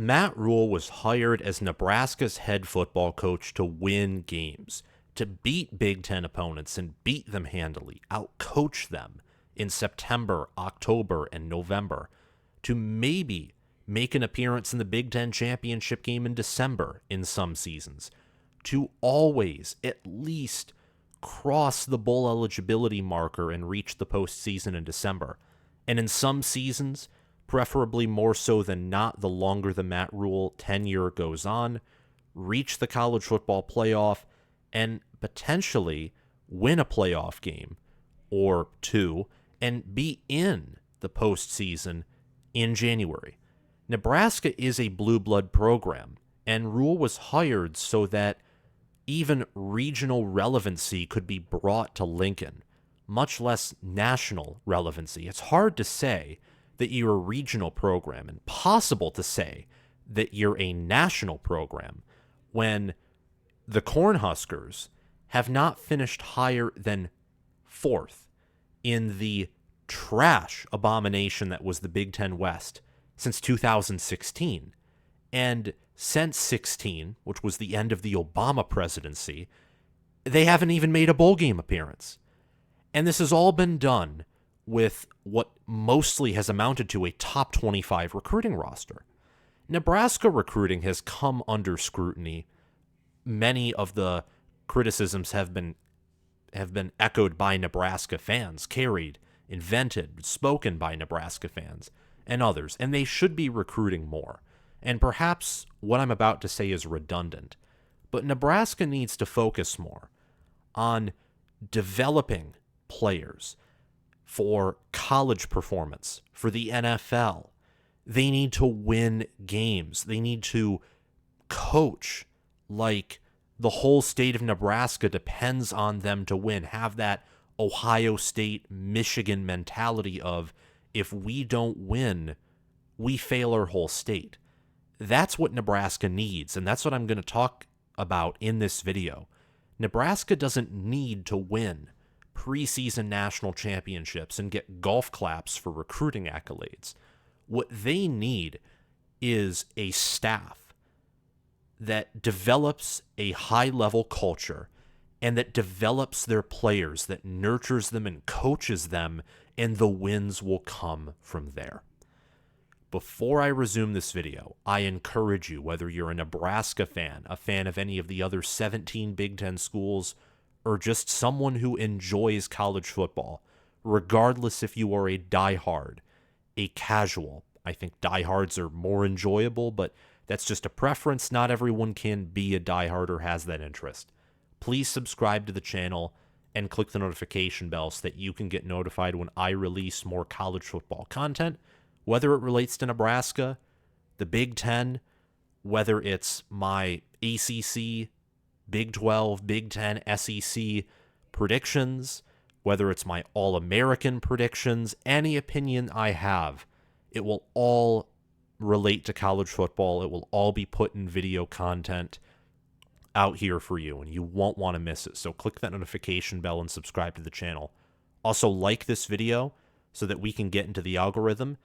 Matt Rhule was hired as Nebraska's head football coach to win games, to beat Big Ten opponents and beat them handily, outcoach them in September, October, and November, to maybe make an appearance in the Big Ten championship game in December in some seasons, to always at least cross the bowl eligibility marker and reach the postseason in December. And in some seasons, preferably more so than not the longer the Matt Rhule tenure goes on, reach the college football playoff and potentially win a playoff game or two and be in the postseason in January. Nebraska is a blue blood program, and Rhule was hired so that even regional relevancy could be brought to Lincoln, much less national relevancy. It's hard to say that you're a regional program and possible to say that you're a national program when the Cornhuskers have not finished higher than fourth in the trash abomination that was the Big Ten West since 2016. And since 16, which was the end of the Obama presidency, they haven't even made a bowl game appearance. And this has all been done with what mostly has amounted to a top 25 recruiting roster. Nebraska recruiting has come under scrutiny. Many of the criticisms have been echoed by Nebraska fans, carried, invented, spoken by Nebraska fans and others, and they should be recruiting more. And perhaps what I'm about to say is redundant, but Nebraska needs to focus more on developing players for college performance, for the NFL. They need to win games. They need to coach like the whole state of Nebraska depends on them to win. Have that Ohio State, Michigan mentality of, if we don't win, we fail our whole state. That's what Nebraska needs, and that's what I'm going to talk about in this video. Nebraska doesn't need to win preseason national championships and get golf claps for recruiting accolades. What they need is a staff that develops a high-level culture and that develops their players, that nurtures them and coaches them, and the wins will come from there. Before I resume this video, I encourage you, whether you're a Nebraska fan, a fan of any of the other 17 Big Ten schools, or just someone who enjoys college football, regardless if you are a diehard, a casual. I think diehards are more enjoyable, but that's just a preference. Not everyone can be a diehard or has that interest. Please subscribe to the channel and click the notification bell so that you can get notified when I release more college football content, whether it relates to Nebraska, the Big Ten, whether it's my ACC, Big 12, Big 10, SEC predictions, whether it's my All-American predictions, any opinion I have, it will all relate to college football. It will all be put in video content out here for you, and you won't want to miss it. So click that notification bell and subscribe to the channel. Also, like this video so that we can get into the algorithm.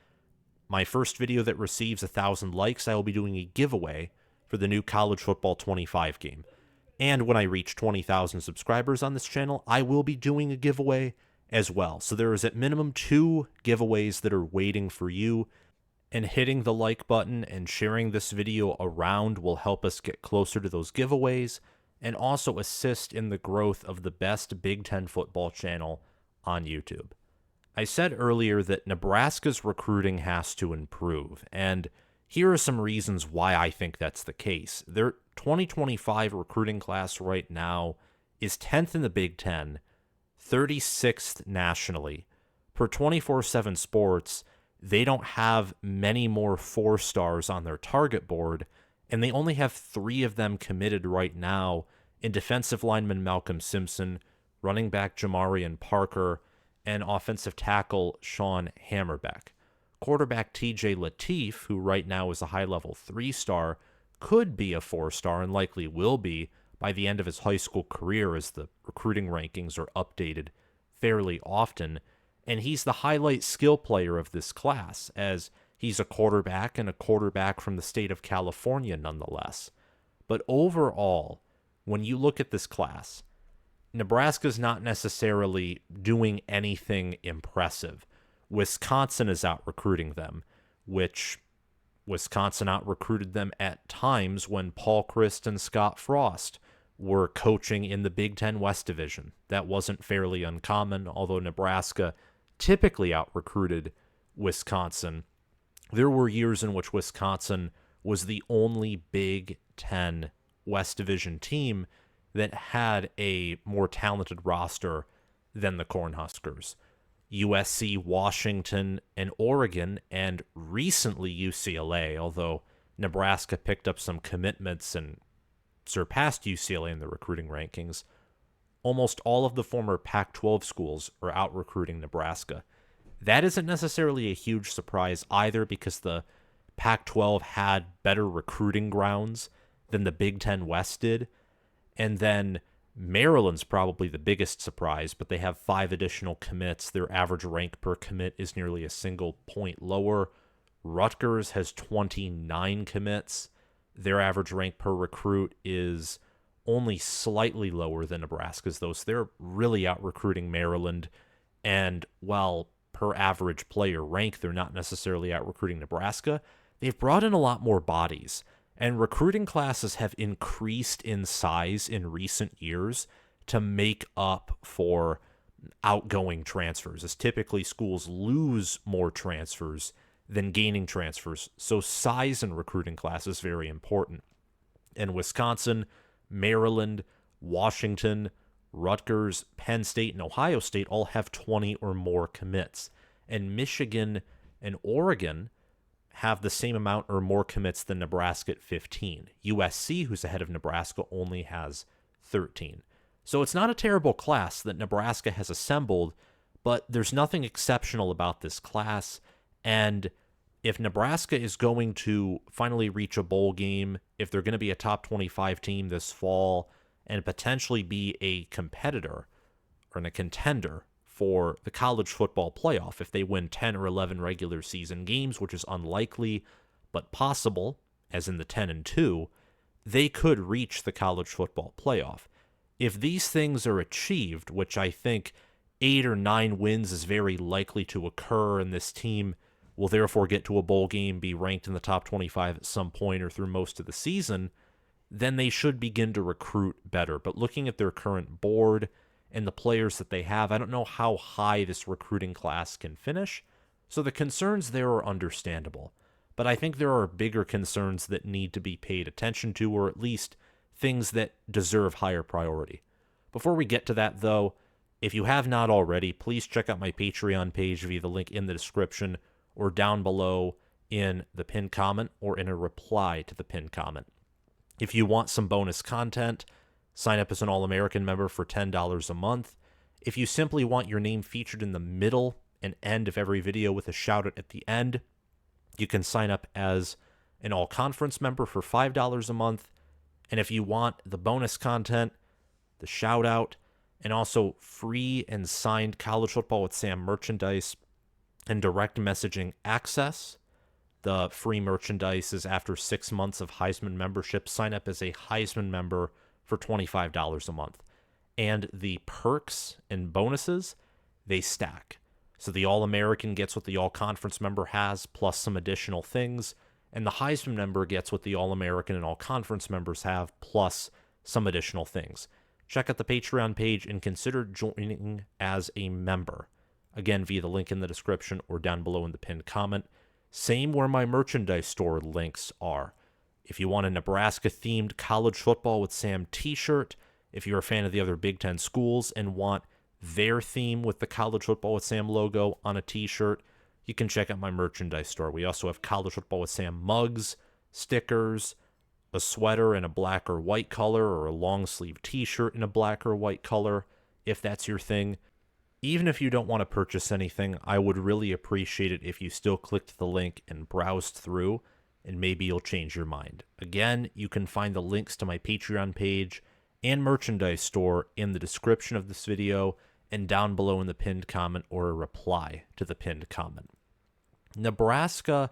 My first video that receives 1,000 likes, I will be doing a giveaway for the new College Football 25 game. And when I reach 20,000 subscribers on this channel, I will be doing a giveaway as well. So there is at minimum 2 giveaways that are waiting for you. And hitting the like button and sharing this video around will help us get closer to those giveaways and also assist in the growth of the best Big Ten football channel on YouTube. I said earlier that Nebraska's recruiting has to improve, and here are some reasons why I think that's the case. Their 2025 recruiting class right now is 10th in the Big Ten, 36th nationally. Per 24/7 Sports, they don't have many more 4-stars on their target board, and they only have 3 of them committed right now in defensive lineman Malcolm Simpson, running back Jamarian Parker, and offensive tackle Sean Hammerbeck. Quarterback TJ Lateef, who right now is a high-level 3-star, could be a 4-star and likely will be by the end of his high school career, as the recruiting rankings are updated fairly often. And he's the highlight skill player of this class, as He's a quarterback, and a quarterback from the state of California nonetheless. But overall, when you look at this class, Nebraska's not necessarily doing anything impressive. Wisconsin is out recruiting them, which Wisconsin out recruited them at times when Paul Chryst and Scott Frost were coaching in the Big Ten West Division. That wasn't fairly uncommon, although Nebraska typically out recruited Wisconsin. There were years in which Wisconsin was the only Big Ten West Division team that had a more talented roster than the Cornhuskers. USC, Washington, and Oregon, and recently UCLA, although Nebraska picked up some commitments and surpassed UCLA in the recruiting rankings. Almost all of the former Pac-12 schools are out recruiting Nebraska. That isn't necessarily a huge surprise either, because the Pac-12 had better recruiting grounds than the Big Ten West did. And then Maryland's probably the biggest surprise, but they have 5 additional commits. Their average rank per commit is nearly a single point lower. Rutgers has 29 commits. Their average rank per recruit is only slightly lower than Nebraska's, though. So they're really out recruiting Maryland. And while per average player rank, they're not necessarily out recruiting Nebraska, they've brought in a lot more bodies. And recruiting classes have increased in size in recent years to make up for outgoing transfers, as typically schools lose more transfers than gaining transfers. So size in recruiting class is very important. And Wisconsin, Maryland, Washington, Rutgers, Penn State, and Ohio State all have 20 or more commits. And Michigan and Oregon have the same amount or more commits than Nebraska at 15. USC, who's ahead of Nebraska, only has 13. So it's not a terrible class that Nebraska has assembled, but there's nothing exceptional about this class. And if Nebraska is going to finally reach a bowl game, if they're going to be a top 25 team this fall, and potentially be a competitor or a contender for the college football playoff, if they win 10 or 11 regular season games, which is unlikely but possible, as in the 10-2, they could reach the college football playoff. If these things are achieved, which I think 8 or 9 wins is very likely to occur, and this team will therefore get to a bowl game, be ranked in the top 25 at some point or through most of the season, then they should begin to recruit better. But looking at their current board and the players that they have, I don't know how high this recruiting class can finish. So the concerns there are understandable. But I think there are bigger concerns that need to be paid attention to, or at least things that deserve higher priority. Before we get to that, though, if you have not already, please check out my Patreon page via the link in the description or down below in the pinned comment or in a reply to the pinned comment. If you want some bonus content, sign up as an All-American member for $10 a month. If you simply want your name featured in the middle and end of every video with a shout-out at the end, you can sign up as an All-Conference member for $5 a month. And if you want the bonus content, the shout-out, and also free and signed College Football with Sam merchandise and direct messaging access, the free merchandise is after 6 months of Heisman membership. Sign up as a Heisman member for $25 a month. And the perks and bonuses, they stack. So the All-American gets what the All-Conference member has, plus some additional things. And the Heisman member gets what the All-American and All-Conference members have, plus some additional things. Check out the Patreon page and consider joining as a member. Again, via the link in the description or down below in the pinned comment. Same where my merchandise store links are. If you want a Nebraska-themed College Football with Sam t-shirt, if you're a fan of the other Big Ten schools and want their theme with the College Football with Sam logo on a t-shirt, you can check out my merchandise store. We also have College Football with Sam mugs, stickers, a sweater in a black or white color, or a long-sleeve t-shirt in a black or white color, if that's your thing. Even if you don't want to purchase anything, I would really appreciate it if you still clicked the link and browsed through, and maybe you'll change your mind. Again, you can find the links to my Patreon page and merchandise store in the description of this video and down below in the pinned comment or a reply to the pinned comment. Nebraska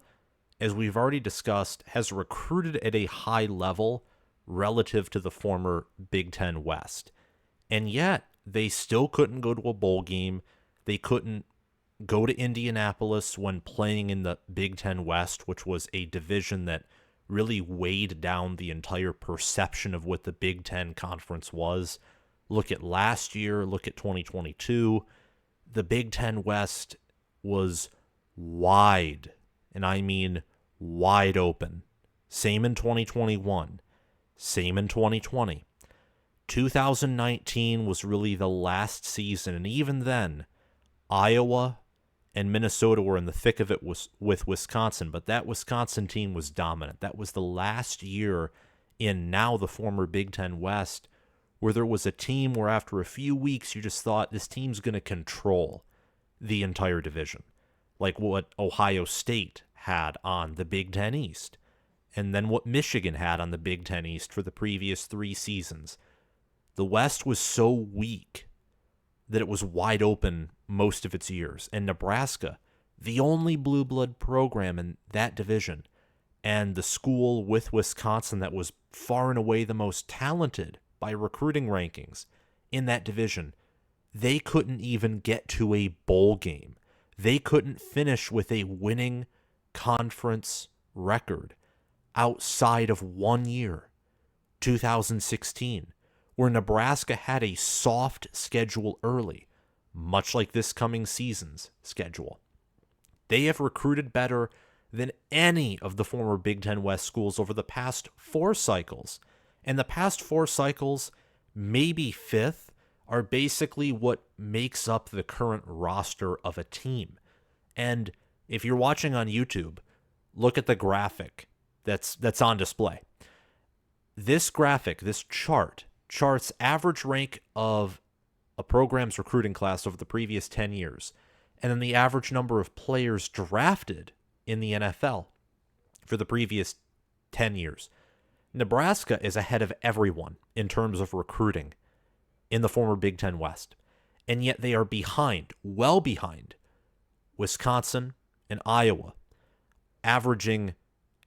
as we've already discussed, has recruited at a high level relative to the former Big Ten West. And yet, they still couldn't go to a bowl game. They couldn't go to Indianapolis when playing in the Big Ten West, which was a division that really weighed down the entire perception of what the Big Ten Conference was. Look at last year, look at 2022. The Big Ten West was wide, and I mean wide open. Same in 2021, same in 2020. 2019 was really the last season, and even then, Iowa and Minnesota were in the thick of it with Wisconsin, but that Wisconsin team was dominant. That was the last year in now the former Big Ten West where there was a team where after a few weeks you just thought this team's going to control the entire division, like what Ohio State had on the Big Ten East, and then what Michigan had on the Big Ten East for the previous 3 seasons. The West was so weak that it was wide open most of its years. And Nebraska, the only blue blood program in that division, and the school with Wisconsin that was far and away the most talented by recruiting rankings in that division, they couldn't even get to a bowl game. They couldn't finish with a winning conference record outside of 1 year, 2016. Where Nebraska had a soft schedule early, much like this coming season's schedule. They have recruited better than any of the former Big Ten West schools over the past 4 cycles. And the past 4 cycles, maybe 5th, are basically what makes up the current roster of a team. And if you're watching on YouTube, look at the graphic that's on display. This graphic, this charts average rank of a program's recruiting class over the previous 10 years, and then the average number of players drafted in the NFL for the previous 10 years. Nebraska is ahead of everyone in terms of recruiting in the former Big Ten West, and yet they are behind, well behind, Wisconsin and Iowa, averaging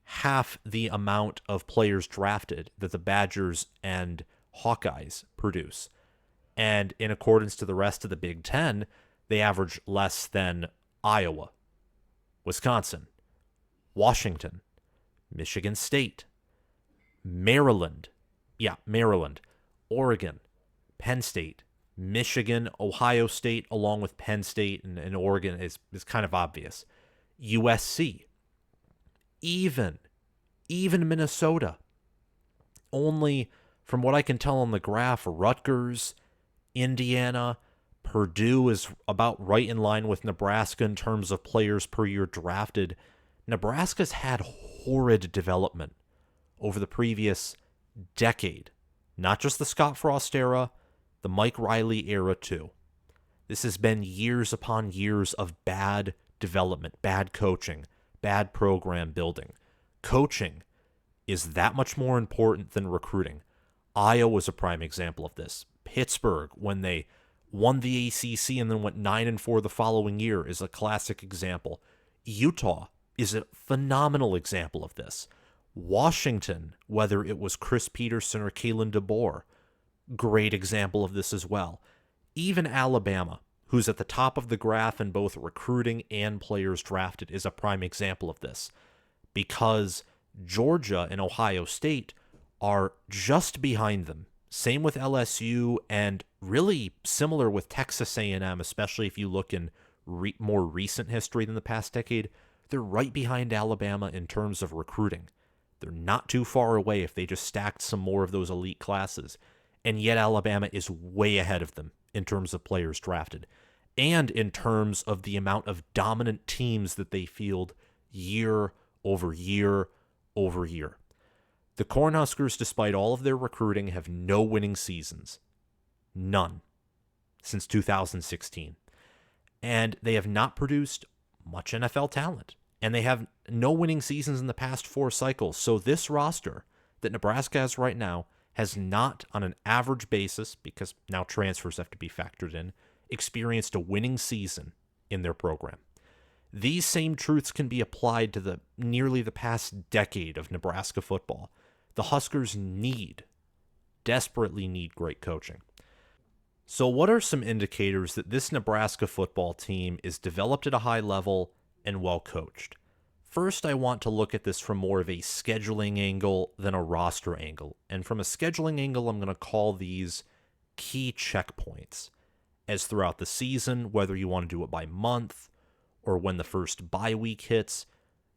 half the amount of players drafted that the Badgers and Hawkeyes produce. And in accordance to the rest of the Big Ten, they average less than Iowa, Wisconsin, Washington, Michigan State, Maryland, Oregon, Penn State, Michigan, Ohio State, along with Penn State and Oregon is kind of obvious. USC, even Minnesota. Only, from what I can tell on the graph, Rutgers, Indiana, Purdue is about right in line with Nebraska in terms of players per year drafted. Nebraska's had horrid development over the previous decade. Not just the Scott Frost era, the Mike Riley era too. This has been years upon years of bad development, bad coaching, bad program building. Coaching is that much more important than recruiting. Iowa is a prime example of this. Pittsburgh, when they won the ACC and then went 9-4 the following year, is a classic example. Utah is a phenomenal example of this. Washington, whether it was Chris Peterson or Kalen DeBoer, great example of this as well. Even Alabama, who's at the top of the graph in both recruiting and players drafted, is a prime example of this. Because Georgia and Ohio State are just behind them. Same with LSU, and really similar with Texas A&M, especially if you look in more recent history than the past decade. They're right behind Alabama in terms of recruiting. They're not too far away if they just stacked some more of those elite classes. And yet Alabama is way ahead of them in terms of players drafted, and in terms of the amount of dominant teams that they field year over year over year. The Cornhuskers, despite all of their recruiting, have no winning seasons. None. Since 2016. And they have not produced much NFL talent. And they have no winning seasons in the past 4 cycles. So this roster that Nebraska has right now has not, on an average basis, because now transfers have to be factored in, experienced a winning season in their program. These same truths can be applied to the nearly the past decade of Nebraska football. The Huskers desperately need great coaching. So what are some indicators that this Nebraska football team is developed at a high level and well coached? First, I want to look at this from more of a scheduling angle than a roster angle. And from a scheduling angle, I'm going to call these key checkpoints. As throughout the season, whether you want to do it by month or when the first bye week hits,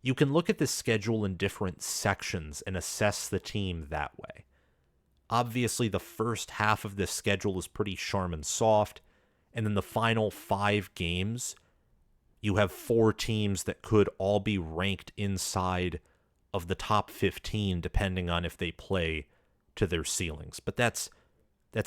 you can look at the schedule in different sections and assess the team that way. Obviously, the first half of this schedule is pretty Charmin soft, and then the final 5 games, you have 4 teams that could all be ranked inside of the top 15, depending on if they play to their ceilings. But that's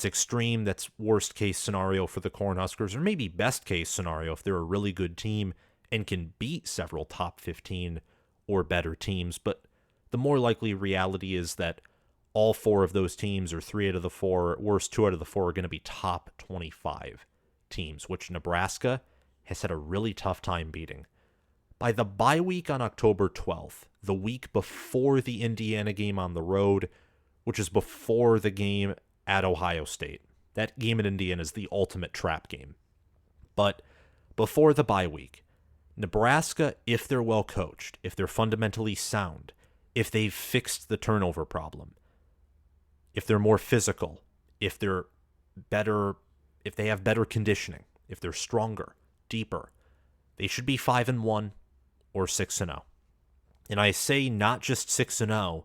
extreme. That's worst case scenario for the Cornhuskers, or maybe best case scenario if they're a really good team and can beat several top 15 or better teams. But the more likely reality is that all 4 of those teams, or 3 out of the 4, at worst 2 out of the 4, are going to be top 25 teams, which Nebraska has had a really tough time beating. By the bye week on October 12th, the week before the Indiana game on the road, which is before the game at Ohio State. That game at Indiana is the ultimate trap game. But before the bye week, Nebraska, if they're well coached, if they're fundamentally sound, if they've fixed the turnover problem, if they're more physical, if they're better, if they have better conditioning, if they're stronger, deeper, they should be 5-1 or 6-0. And I say not just 6-0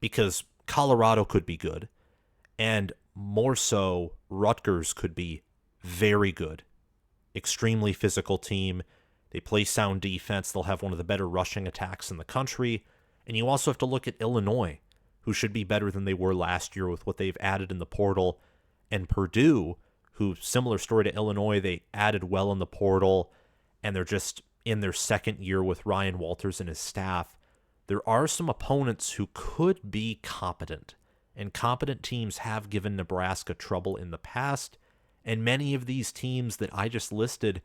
because Colorado could be good, and more so, Rutgers could be very good. Extremely physical team. They play sound defense. They'll have one of the better rushing attacks in the country. And you also have to look at Illinois, who should be better than they were last year with what they've added in the portal. And Purdue, who, similar story to Illinois, they added well in the portal, and they're just in their second year with Ryan Walters and his staff. There are some opponents who could be competent. And competent teams have given Nebraska trouble in the past, and many of these teams that I just listed,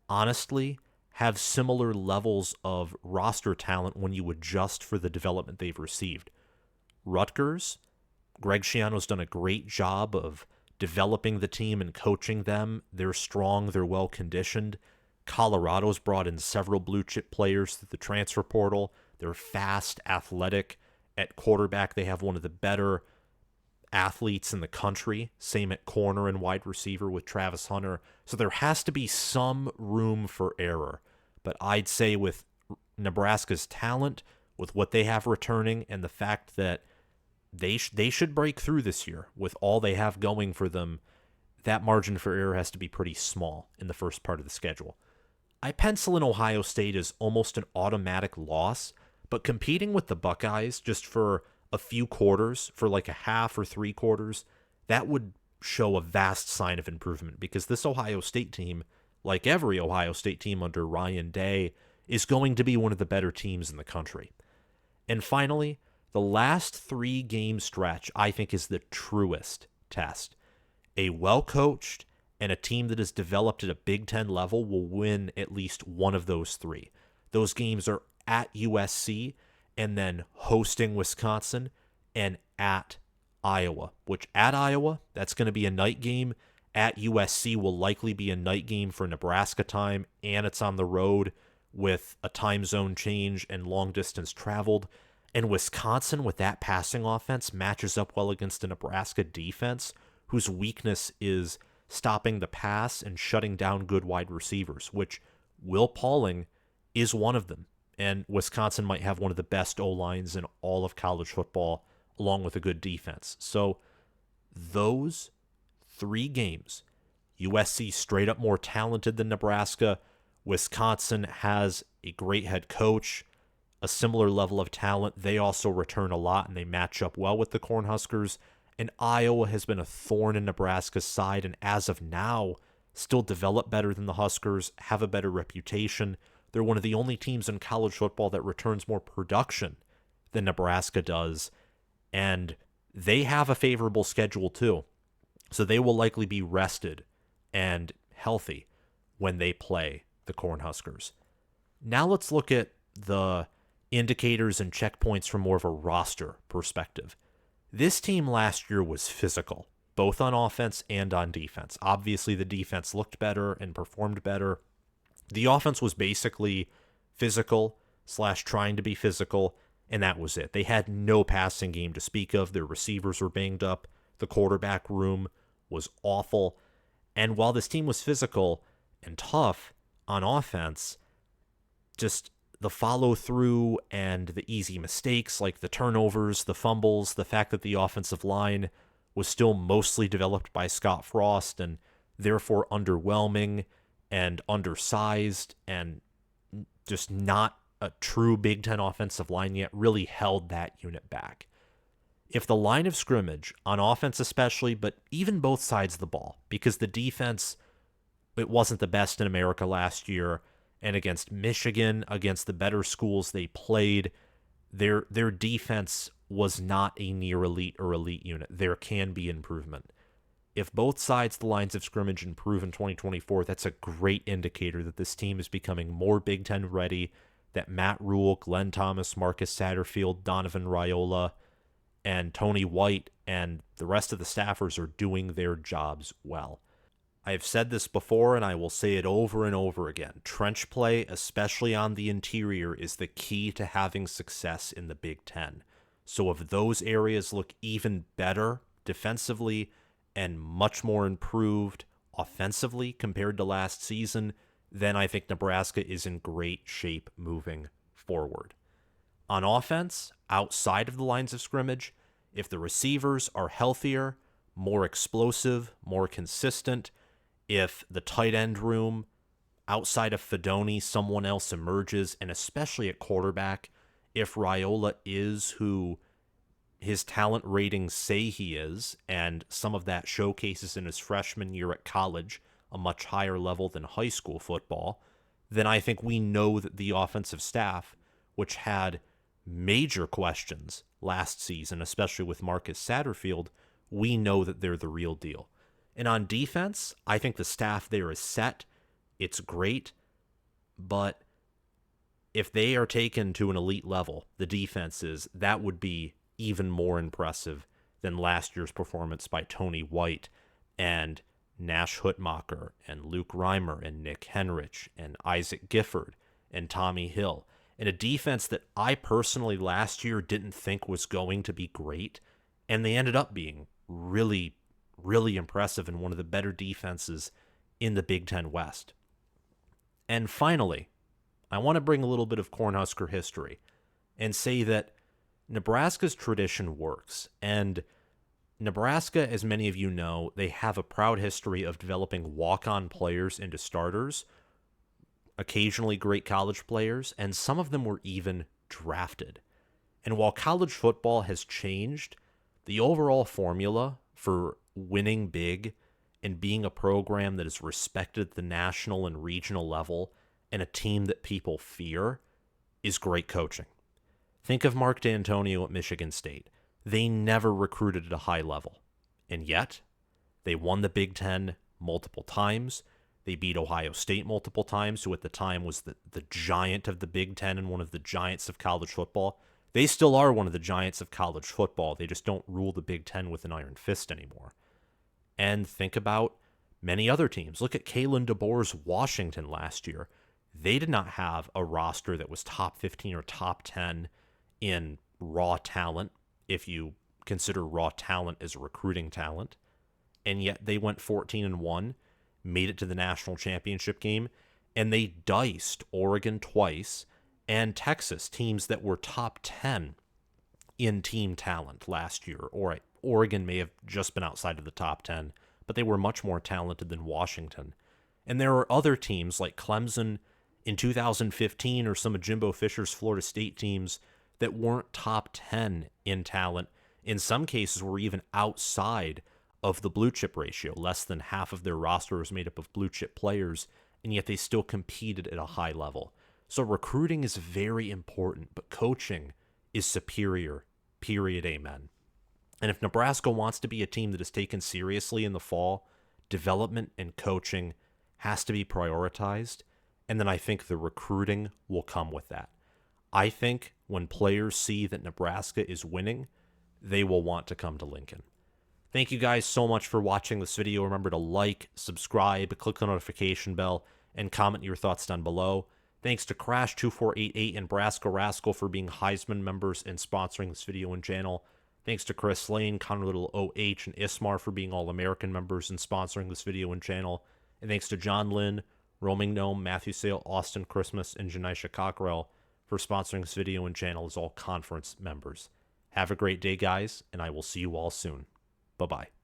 honestly, have similar levels of roster talent when you adjust for the development they've received. Rutgers, Greg Schiano's done a great job of developing the team and coaching them. They're strong, they're well conditioned. Colorado's brought in several blue chip players through the transfer portal. They're fast, athletic. At quarterback, they have one of the better athletes in the country. Same at corner and wide receiver with Travis Hunter. So there has to be some room for error. But I'd say with Nebraska's talent, with what they have returning, and the fact that they should break through this year with all they have going for them, that margin for error has to be pretty small in the first part of the schedule. I pencil in Ohio State as almost an automatic loss, but competing with the Buckeyes just for a few quarters, for like a half or 3 quarters, that would show a vast sign of improvement, because this Ohio State team, like every Ohio State team under Ryan Day, is going to be one of the better teams in the country. And finally, the last 3-game stretch I think is the truest test. A well-coached and a team that is developed at a Big Ten level will win at least one of those 3. Those games are at USC, and then hosting Wisconsin, and at Iowa, which at Iowa, that's going to be a night game. At USC will likely be a night game for Nebraska time, and it's on the road with a time zone change and long distance traveled. And Wisconsin, with that passing offense, matches up well against a Nebraska defense whose weakness is stopping the pass and shutting down good wide receivers, which Will Pauling is one of them. And Wisconsin might have one of the best O-lines in all of college football, along with a good defense. So those 3 games, USC straight up more talented than Nebraska. Wisconsin has a great head coach, a similar level of talent. They also return a lot, and they match up well with the Cornhuskers. And Iowa has been a thorn in Nebraska's side, and as of now, still develop better than the Huskers, have a better reputation. They're one of the only teams in college football that returns more production than Nebraska does, and they have a favorable schedule too. So they will likely be rested and healthy when they play the Cornhuskers. Now let's look at the indicators and checkpoints from more of a roster perspective. This team last year was physical, both on offense and on defense. Obviously, the defense looked better and performed better. The offense was basically physical / trying to be physical, and that was it. They had no passing game to speak of. Their receivers were banged up. The quarterback room was awful. And while this team was physical and tough on offense, just the follow through and the easy mistakes like the turnovers, the fumbles, the fact that the offensive line was still mostly developed by Scott Frost and therefore underwhelming and undersized and just not a true Big Ten offensive line yet, really held that unit back. If the line of scrimmage, on offense especially, but even both sides of the ball, because the defense, it wasn't the best in America last year, and against Michigan, against the better schools they played, their defense was not a near elite or elite unit. There can be improvement. If both sides of the lines of scrimmage improve in 2024, that's a great indicator that this team is becoming more Big Ten ready, that Matt Rhule, Glenn Thomas, Marcus Satterfield, Donovan Raiola, and Tony White and the rest of the staffers are doing their jobs well. I've said this before, and I will say it over and over again. Trench play, especially on the interior, is the key to having success in the Big Ten. So if those areas look even better defensively and much more improved offensively compared to last season, then I think Nebraska is in great shape moving forward. On offense, outside of the lines of scrimmage, if the receivers are healthier, more explosive, more consistent, if the tight end room outside of Fedoni, someone else emerges, and especially at quarterback, if Raiola is who his talent ratings say he is, and some of that showcases in his freshman year at college, a much higher level than high school football, then I think we know that the offensive staff, which had major questions last season, especially with Marcus Satterfield, we know that they're the real deal. And on defense, I think the staff there is set. It's great. But if they are taken to an elite level, the defenses, that would be even more impressive than last year's performance by Tony White and Nash Hutmacher and Luke Reimer and Nick Henrich and Isaac Gifford and Tommy Hill. And a defense that I personally last year didn't think was going to be great. And they ended up being really, really impressive and one of the better defenses in the Big Ten West. And finally, I want to bring a little bit of Cornhusker history and say that Nebraska's tradition works. And Nebraska, as many of you know, they have a proud history of developing walk-on players into starters, occasionally great college players, and some of them were even drafted. And while college football has changed, the overall formula for winning big and being a program that is respected at the national and regional level and a team that people fear is great coaching. Think of Mark D'Antonio at Michigan State. They never recruited at a high level, and yet they won the Big Ten multiple times. They beat Ohio State multiple times, who at the time was the giant of the Big Ten and one of the giants of college football. They still are one of the giants of college football. They just don't rule the Big Ten with an iron fist anymore. And think about many other teams. Look at Kalen DeBoer's Washington last year. They did not have a roster that was top 15 or top 10 in raw talent, if you consider raw talent as recruiting talent. And yet they went 14-1, made it to the national championship game, and they diced Oregon twice and Texas, teams that were top 10 in team talent last year. Or Oregon may have just been outside of the top 10, but they were much more talented than Washington. And there are other teams like Clemson in 2015 or some of Jimbo Fisher's Florida State teams that weren't top 10 in talent. In some cases were even outside of the blue chip ratio. Less than half of their roster was made up of blue chip players, and yet they still competed at a high level. So recruiting is very important, but coaching is superior, period, amen. And if Nebraska wants to be a team that is taken seriously in the fall, development and coaching has to be prioritized. And then I think the recruiting will come with that. I think when players see that Nebraska is winning, they will want to come to Lincoln. Thank you guys so much for watching this video. Remember to like, subscribe, click the notification bell, and comment your thoughts down below. Thanks to Crash2488 and Nebraska Rascal for being Heisman members and sponsoring this video and channel. Thanks to Chris Lane, Connor Little OH, and Ismar for being All-American members and sponsoring this video and channel. And thanks to John Lynn, Roaming Gnome, Matthew Sale, Austin Christmas, and Janisha Cockrell for sponsoring this video and channel as all conference members. Have a great day, guys, and I will see you all soon. Bye-bye.